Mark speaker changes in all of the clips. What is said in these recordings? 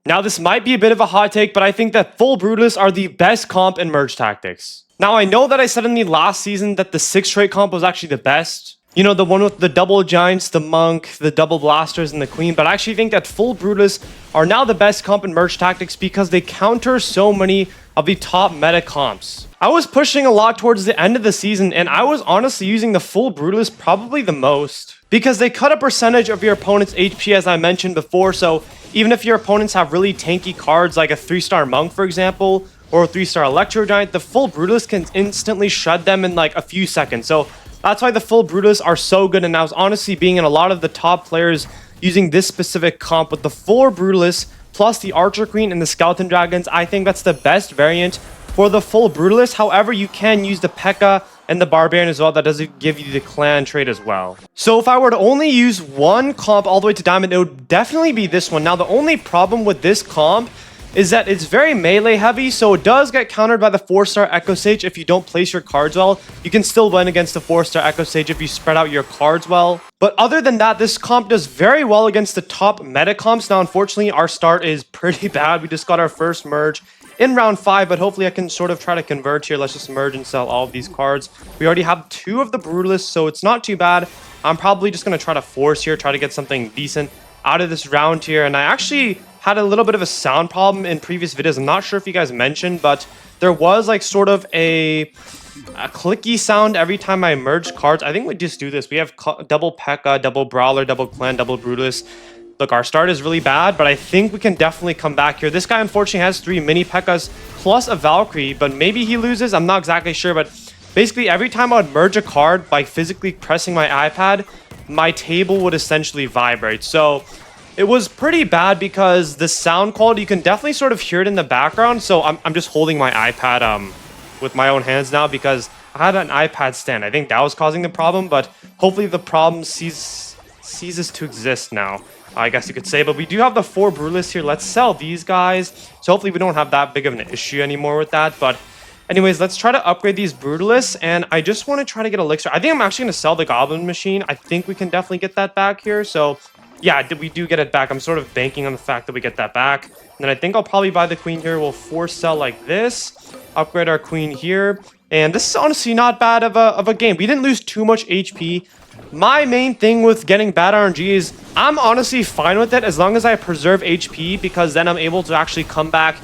Speaker 1: Now, this might be a bit of a hot take, but I think that full Brutalists are the best comp in merge tactics. Now, I know that I said in the last season that the 6 trait comp was actually the best. You know, the one with the double giants, the monk, the double blasters, and the queen. But I actually think that full Brutalists are now the best comp in merge tactics because they counter so many of the top meta comps. I was pushing a lot towards the end of the season, and I was honestly using the full Brutalist probably the most. Because they cut a percentage of your opponent's HP, as I mentioned before, so even if your opponents have really tanky cards like a 3-star monk, for example, or a 3-star electro giant, the full Brutalist can instantly shred them in like a few seconds. So that's why the full Brutalists are so good, and I was honestly being in a lot of the top players using this specific comp with the 4 Brutalist plus the Archer Queen and the Skeleton Dragons. I think that's the best variant for the full Brutalist. However, you can use the P.E.K.K.A. and the Barbarian as well. That doesn't give you the clan trait as well. So if I were to only use one comp all the way to Diamond, it would definitely be this one. Now, the only problem with this comp is that it's very melee heavy, so it does get countered by the 4-star Echo Sage if you don't place your cards well. You can still win against the 4-star Echo Sage if you spread out your cards well. But other than that, this comp does very well against the top meta comps. Now, unfortunately, our start is pretty bad. We just got our first merge in round 5, but hopefully I can sort of try to convert here. Let's just merge and sell all of these cards. We already have 2 of the Brutalists, so it's not too bad. I'm probably just going to try to force here, try to get something decent out of this round here. And I actually had a little bit of a sound problem in previous videos. I'm not sure if you guys mentioned, but there was like sort of a clicky sound every time I merged cards. I think we just do this. We have double P.E.K.K.A., double Brawler, double Clan, double Brutalist. Look, our start is really bad, but I think we can definitely come back here. This guy, unfortunately, has 3 mini P.E.K.K.A.s plus a Valkyrie, but maybe he loses. I'm not exactly sure, but basically, every time I would merge a card by physically pressing my iPad, my table would essentially vibrate. So it was pretty bad because the sound quality, you can definitely sort of hear it in the background. So I'm just holding my iPad with my own hands now because I had an iPad stand. I think that was causing the problem, but hopefully the problem ceases to exist now, I guess you could say. But we do have the 4 Brutalists here. Let's sell these guys. So hopefully we don't have that big of an issue anymore with that. But anyways, let's try to upgrade these Brutalists. And I just want to try to get Elixir. I think I'm actually going to sell the Goblin Machine. I think we can definitely get that back here. So yeah, we do get it back. I'm sort of banking on the fact that we get that back. And then I think I'll probably buy the Queen here. We'll force sell like this. Upgrade our Queen here. And this is honestly not bad of a game. We didn't lose too much HP. My main thing with getting bad RNG is I'm honestly fine with it as long as I preserve HP, because then I'm able to actually come back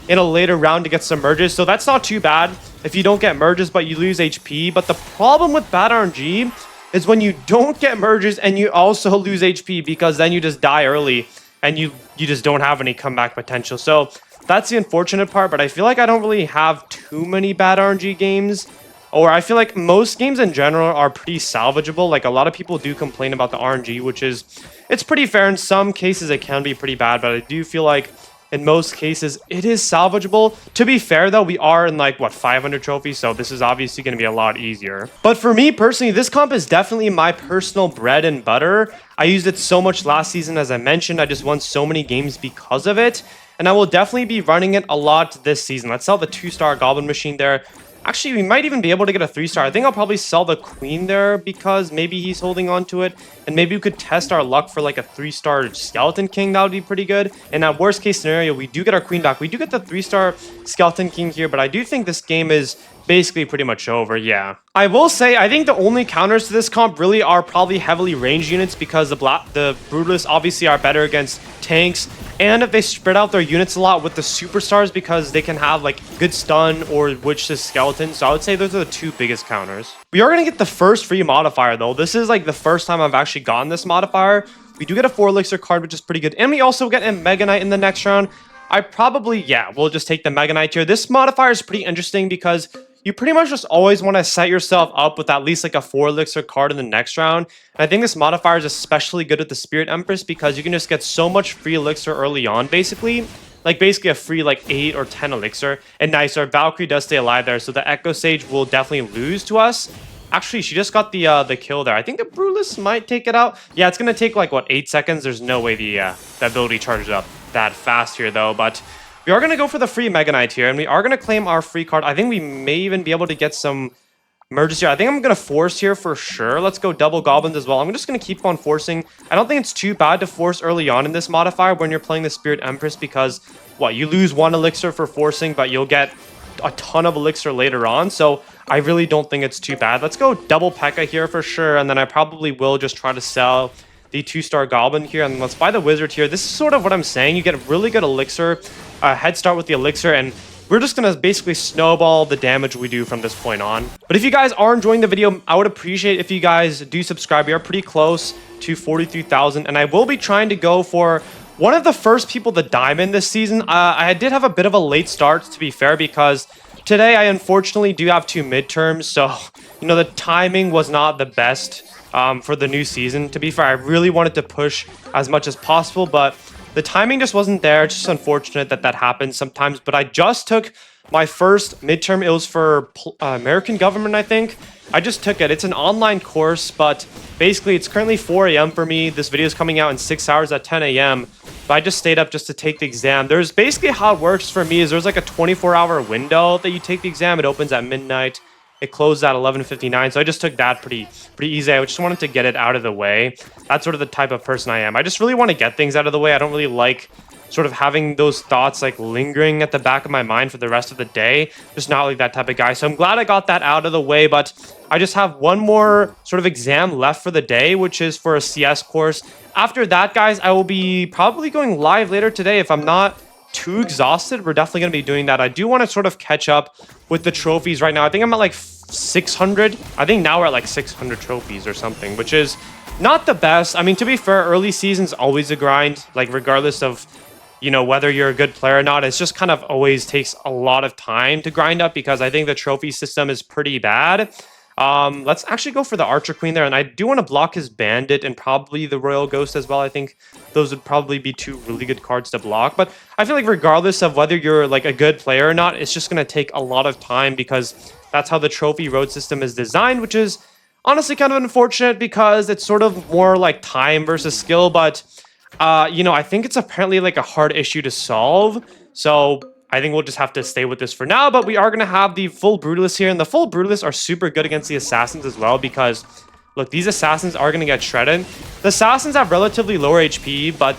Speaker 1: in a later round to get some merges. So that's not too bad if you don't get merges but you lose HP. But the problem with bad RNG is when you don't get merges and you also lose HP, because then you just die early and you just don't have any comeback potential. So that's the unfortunate part, but I feel like I don't really have too many bad RNG games. Or I feel like most games in general are pretty salvageable. Like, a lot of people do complain about the RNG, which is, it's pretty fair. In some cases, it can be pretty bad, but I do feel like in most cases, it is salvageable. To be fair, though, we are in like, what, 500 trophies, so this is obviously going to be a lot easier. But for me personally, this comp is definitely my personal bread and butter. I used it so much last season, as I mentioned. I just won so many games because of it, and I will definitely be running it a lot this season. Let's sell the 2-star Goblin Machine there. Actually, we might even be able to get a 3-star. I think I'll probably sell the Queen there because maybe he's holding on to it. And maybe we could test our luck for like a 3-star Skeleton King. That would be pretty good. And at worst case scenario, we do get our Queen back. We do get the 3-star Skeleton King here, but I do think this game is basically pretty much over, yeah. I will say, I think the only counters to this comp really are probably heavily ranged units, because the Brutalists obviously are better against tanks, and if they spread out their units a lot with the superstars, because they can have like good stun or witch to skeleton. So I would say those are the 2 biggest counters. We are going to get the first free modifier though. This is like the first time I've actually gotten this modifier. We do get a 4 elixir card, which is pretty good, and we also get a Mega Knight in the next round. I probably, yeah, we'll just take the Mega Knight here. This modifier is pretty interesting because you pretty much just always want to set yourself up with at least like a 4 elixir card in the next round. And I think this modifier is especially good with the Spirit Empress, because you can just get so much free elixir early on, basically. Like basically a free like 8 or 10 elixir. And nice, our Valkyrie does stay alive there, so the Echo Sage will definitely lose to us. Actually, she just got the kill there. I think the Brutalist might take it out. Yeah, it's going to take like, what, 8 seconds? There's no way the ability charges up that fast here, though. But we are going to go for the free Mega Knight here, and we are going to claim our free card. I think we may even be able to get some merges here. I think I'm going to force here for sure. Let's go double goblins as well. I'm just going to keep on forcing. I don't think it's too bad to force early on in this modifier when you're playing the Spirit Empress because, what, you lose 1 elixir for forcing, but you'll get a ton of elixir later on. So I really don't think it's too bad. Let's go double P.E.K.K.A here for sure. And then I probably will just try to sell the 2-star goblin here. And let's buy the wizard here. This is sort of what I'm saying. You get a really good elixir, head start with the elixir, and we're just going to basically snowball the damage we do from this point on. But if you guys are enjoying the video, I would appreciate if you guys do subscribe. We are pretty close to 43,000, and I will be trying to go for one of the first people to diamond this season. I did have a bit of a late start, to be fair, because today I unfortunately do have 2 midterms, so, you know, the timing was not the best for the new season. To be fair, I really wanted to push as much as possible, but the timing just wasn't there. It's just unfortunate that that happens sometimes. But I just took my first midterm. It was for American government, I think. I just took it. It's an online course, but basically it's currently 4 a.m. for me. This video is coming out in 6 hours at 10 a.m. But I just stayed up just to take the exam. There's basically how it works for me is there's like a 24-hour window that you take the exam. It opens at midnight. It closed at 11:59, so I just took that pretty easy. I just wanted to get it out of the way. That's sort of the type of person I am. I just really want to get things out of the way. I don't really like sort of having those thoughts like lingering at the back of my mind for the rest of the day. Just not like that type of guy. So I'm glad I got that out of the way, but I just have one more sort of exam left for the day, which is for a CS course. After that, guys, I will be probably going live later today if I'm not too exhausted. We're definitely going to be doing that. I do want to sort of catch up with the trophies right now. I think I'm at like 600. I think now we're at like 600 trophies or something, which is not the best. I mean, to be fair, early season's always a grind, like regardless of, you know, whether you're a good player or not. It's just kind of always takes a lot of time to grind up because I think the trophy system is pretty bad. Let's actually go for the Archer Queen there, and I do want to block his Bandit and probably the Royal Ghost as well. I think those would probably be 2 really good cards to block, but I feel like regardless of whether you're like a good player or not, it's just going to take a lot of time because that's how the trophy road system is designed, which is honestly kind of unfortunate because it's sort of more like time versus skill, but you know, I think it's apparently like a hard issue to solve, so I think we'll just have to stay with this for now. But we are going to have the full Brutalists here, and the full Brutalists are super good against the Assassins as well because, look, these Assassins are going to get shredded. The Assassins have relatively lower HP, but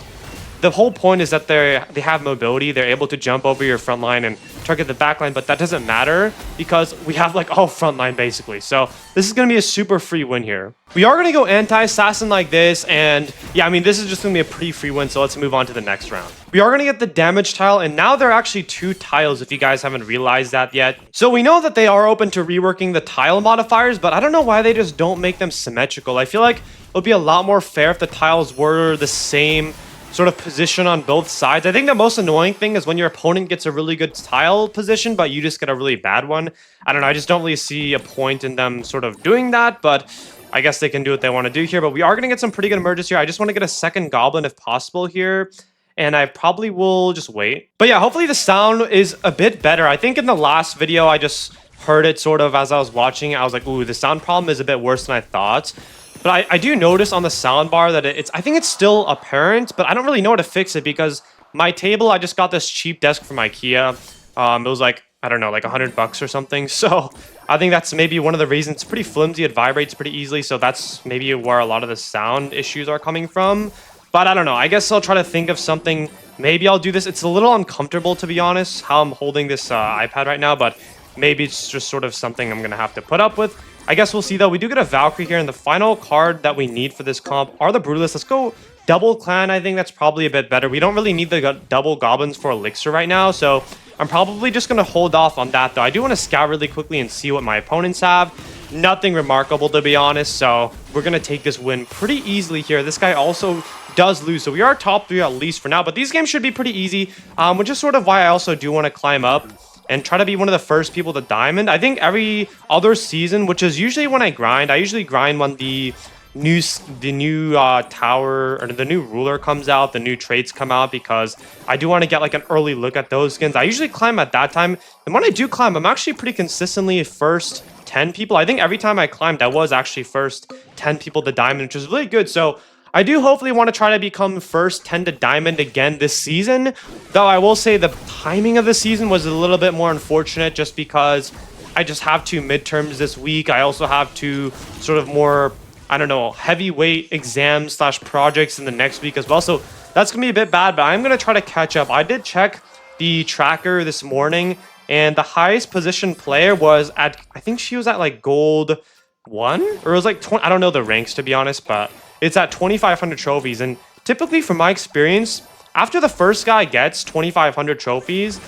Speaker 1: the whole point is that they have mobility. They're able to jump over your front line and target the back line, but that doesn't matter because we have like all front line basically. So this is going to be a super free win here. We are going to go anti-assassin like this, and yeah, I mean, this is just going to be a pretty free win, so let's move on to the next round. We are going to get the damage tile, and now there are actually 2 tiles if you guys haven't realized that yet. So we know that they are open to reworking the tile modifiers, but I don't know why they just don't make them symmetrical. I feel like it would be a lot more fair if the tiles were the same sort of position on both sides. I think the most annoying thing is when your opponent gets a really good tile position, but you just get a really bad one. I don't know, I just don't really see a point in them sort of doing that, but I guess they can do what they want to do here. But we are going to get some pretty good merges here. I just want to get a second goblin if possible here, and I probably will just wait. But yeah, hopefully the sound is a bit better. I think in the last video, I just heard it sort of as I was watching it. I was like, ooh, the sound problem is a bit worse than I thought. But I do notice on the soundbar that I think it's still apparent, but I don't really know how to fix it because my table, I just got this cheap desk from IKEA. It was like, I don't know, like $100 or something. So I think that's maybe one of the reasons. It's pretty flimsy. It vibrates pretty easily. So that's maybe where a lot of the sound issues are coming from. But I don't know. I guess I'll try to think of something. Maybe I'll do this. It's a little uncomfortable, to be honest, how I'm holding this iPad right now. But maybe it's just sort of something I'm going to have to put up with. I guess we'll see, though. We do get a Valkyrie here, and the final card that we need for this comp are the Brutalists. Let's go double clan. I think that's probably a bit better. We don't really need the double goblins for elixir right now, so I'm probably just going to hold off on that, though. I do want to scout really quickly and see what my opponents have. Nothing remarkable, to be honest, so we're going to take this win pretty easily here. This guy also does lose, so we are top 3 at least for now, but these games should be pretty easy, which is sort of why I also do want to climb up and try to be one of the first people to diamond. I think every other season, which is usually when I usually grind when the new tower or the new ruler comes out, the new traits come out, because I do want to get like an early look at those skins. I usually climb at that time, and when I do climb, I'm actually pretty consistently first 10 people. I think every time I climbed, I was actually first 10 people to diamond, which is really good. So I do hopefully want to try to become first 10 to diamond again this season, though I will say the timing of the season was a little bit more unfortunate just because I just have 2 midterms this week. I also have 2 sort of more, I don't know, heavyweight exams slash projects in the next week as well. So that's going to be a bit bad, but I'm going to try to catch up. I did check the tracker this morning, and the highest position player was at, I think she was at like gold 1, or it was like 20, I don't know the ranks to be honest, but it's at 2,500 trophies. And typically from my experience, after the first guy gets 2,500 trophies,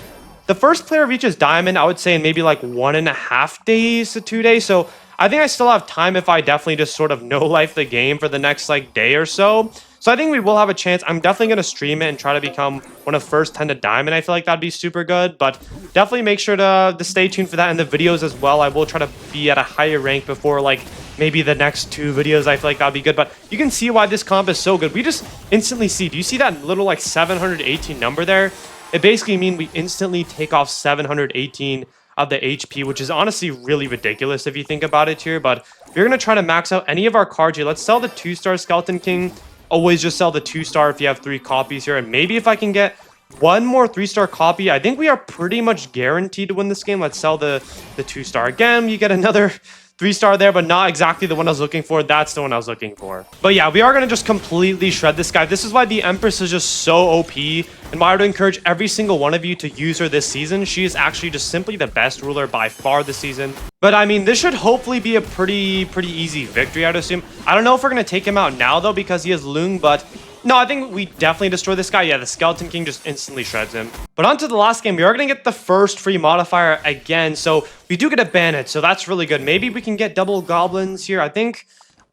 Speaker 1: the first player reaches diamond, I would say in maybe like 1.5 days to 2 days. So I think I still have time if I definitely just sort of no-life the game for the next like day or so. So I think we will have a chance. I'm definitely going to stream it and try to become one of the first 10 to diamond. I feel like that'd be super good, but definitely make sure to stay tuned for that in the videos as well. I will try to be at a higher rank before like maybe the next 2 videos. I feel like that'd be good, but you can see why this comp is so good. We just instantly see, do you see that little like 718 number there? It basically means we instantly take off 718 of the HP, which is honestly really ridiculous if you think about it here. But if you're going to try to max out any of our cards here, let's sell the 2-star Skeleton King. Always just sell the 2-star if you have 3 copies here. And maybe if I can get 1 more 3-star copy, I think we are pretty much guaranteed to win this game. Let's sell the 2-star again. You get another 3-star there, but not exactly the one I was looking for. That's the one I was looking for. But yeah, we are going to just completely shred this guy. This is why the Empress is just so OP, and why I would encourage every single one of you to use her this season. She is actually just simply the best ruler by far this season. But I mean, this should hopefully be a pretty easy victory, I'd assume. I don't know if we're going to take him out now, though, because he has Lung, but no, I think we definitely destroy this guy. Yeah, the Skeleton King just instantly shreds him. But on to the last game. We are going to get the first free modifier again. So we do get a bandit. So that's really good. Maybe we can get double goblins here. I think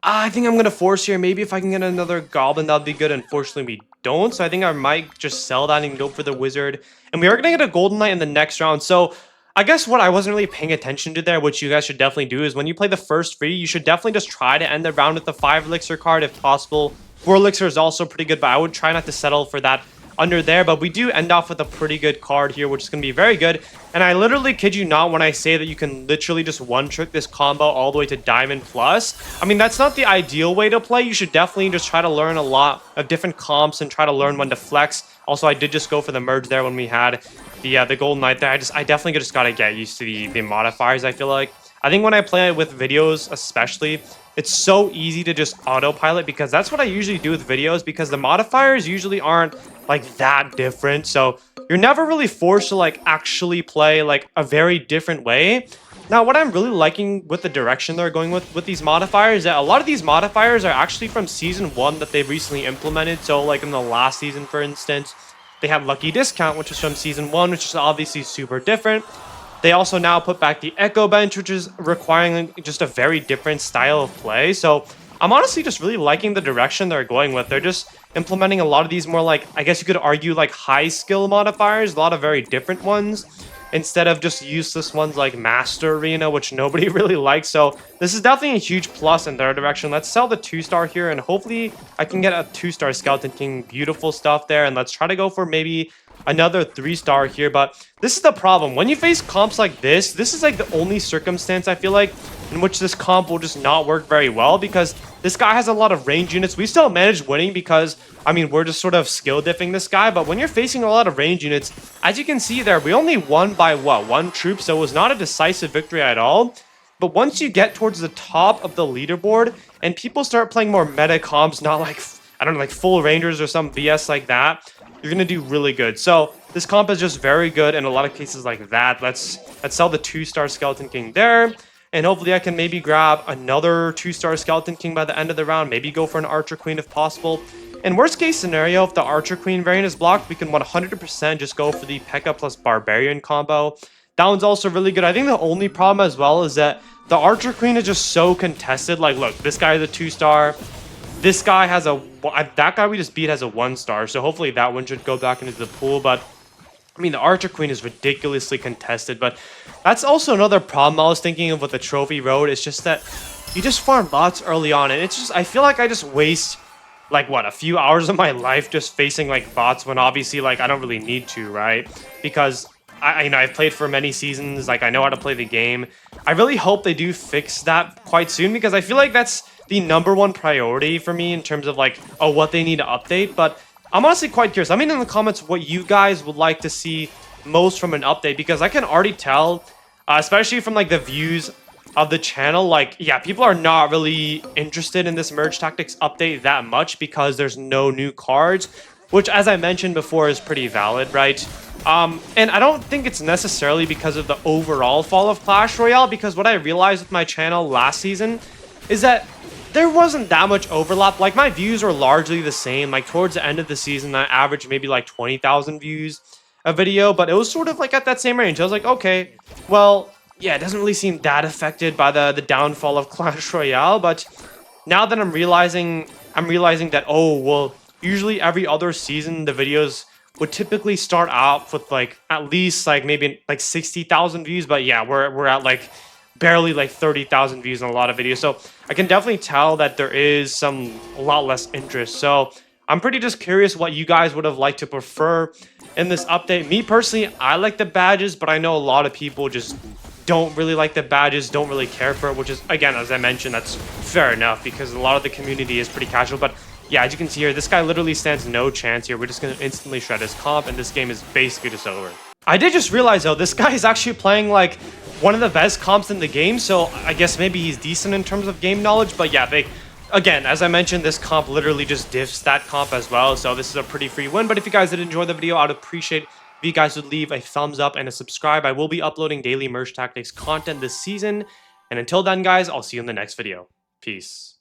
Speaker 1: I'm going to force here. Maybe if I can get another goblin, that would be good. Unfortunately, we don't. So I think I might just sell that and go for the wizard. And we are going to get a golden knight in the next round. So I guess what I wasn't really paying attention to there, which you guys should definitely do, is when you play the first free, you should definitely just try to end the round with the 5 elixir card if possible. 4 elixir is also pretty good, but I would try not to settle for that under there. But we do end off with a pretty good card here, which is going to be very good. And I literally kid you not when I say that you can literally just one-trick this combo all the way to Diamond Plus. I mean, that's not the ideal way to play. You should definitely just try to learn a lot of different comps and try to learn when to flex. Also, I did just go for the merge there when we had the Golden Knight there. I definitely just got to get used to the modifiers, I feel like. I think when I play it with videos especially, it's so easy to just autopilot because that's what I usually do with videos because the modifiers usually aren't like that different. So you're never really forced to like actually play like a very different way. Now, what I'm really liking with the direction they're going with these modifiers is that a lot of these modifiers are actually from Season 1 that they've recently implemented. So like in the last season, for instance, they had Lucky Discount, which is from Season 1, which is obviously super different. They also now put back the Echo Bench, which is requiring just a very different style of play. So I'm honestly just really liking the direction they're going with. They're just implementing a lot of these more like, I guess you could argue like high skill modifiers, a lot of very different ones, instead of just useless ones like Master Arena, which nobody really likes. So this is definitely a huge plus in their direction. Let's sell the 2-star here, and hopefully I can get a 2-star Skeleton King. Beautiful stuff there. And let's try to go for maybe another 3-star here. But this is the problem. When you face comps like this is like the only circumstance I feel like in which this comp will just not work very well, because this guy has a lot of range units. We still managed winning because, I mean, we're just sort of skill diffing this guy. But when you're facing a lot of range units, as you can see there, we only won by what, 1 troop, so it was not a decisive victory at all. But once you get towards the top of the leaderboard and people start playing more meta comps, not like, I don't know, like full rangers or some BS like that, you're gonna do really good. So this comp is just very good in a lot of cases like that. Let's sell the 2-star Skeleton King there, and hopefully I can maybe grab another 2-star Skeleton King by the end of the round. Maybe go for an Archer Queen if possible. In worst case scenario, if the Archer Queen variant is blocked, we can 100% just go for the P.E.K.K.A plus Barbarian combo. That one's also really good. I think the only problem as well is that the Archer Queen is just so contested. Like, look, this guy is a 2-star. This guy has a... That guy we just beat has a 1-star, so hopefully that one should go back into the pool. But I mean, the Archer Queen is ridiculously contested, but that's also another problem I was thinking of with the Trophy Road. It's just that you just farm bots early on, and it's just, I feel like I just waste, like, what, a few hours of my life just facing, like, bots when obviously, like, I don't really need to, right? Because you know, I've played for many seasons, like, I know how to play the game. I really hope they do fix that quite soon, because I feel like that's the #1 priority for me in terms of, like, oh, what they need to update. But I'm honestly quite curious. Let me know in the comments what you guys would like to see most from an update, because I can already tell especially from like the views of the channel. Like, yeah, people are not really interested in this merge tactics update that much because there's no new cards, which, as I mentioned before, is pretty valid, right? And I don't think it's necessarily because of the overall fall of Clash Royale, because what I realized with my channel last season is that there wasn't that much overlap. Like, my views were largely the same. Like, towards the end of the season, I averaged maybe like 20,000 views a video, but it was sort of like at that same range. I was like, okay, well, yeah, it doesn't really seem that affected by the downfall of Clash Royale. But now that I'm realizing that, oh, well, usually every other season the videos would typically start out with like at least like maybe like 60,000 views, but yeah, we're at like barely like 30,000 views on a lot of videos. So I can definitely tell that there is a lot less interest. So I'm pretty just curious what you guys would have liked to prefer in this update. Me personally, I like the badges, but I know a lot of people just don't really like the badges, don't really care for it, which is, again, as I mentioned, that's fair enough because a lot of the community is pretty casual. But yeah, as you can see here, this guy literally stands no chance here. We're just going to instantly shred his comp, and this game is basically just over. I did just realize, though, this guy is actually playing, like, one of the best comps in the game, so I guess maybe he's decent in terms of game knowledge. But yeah, again, as I mentioned, this comp literally just diffs that comp as well, so this is a pretty free win. But if you guys did enjoy the video, I'd appreciate if you guys would leave a thumbs up and a subscribe. I will be uploading daily merge tactics content this season, and until then, guys, I'll see you in the next video. Peace.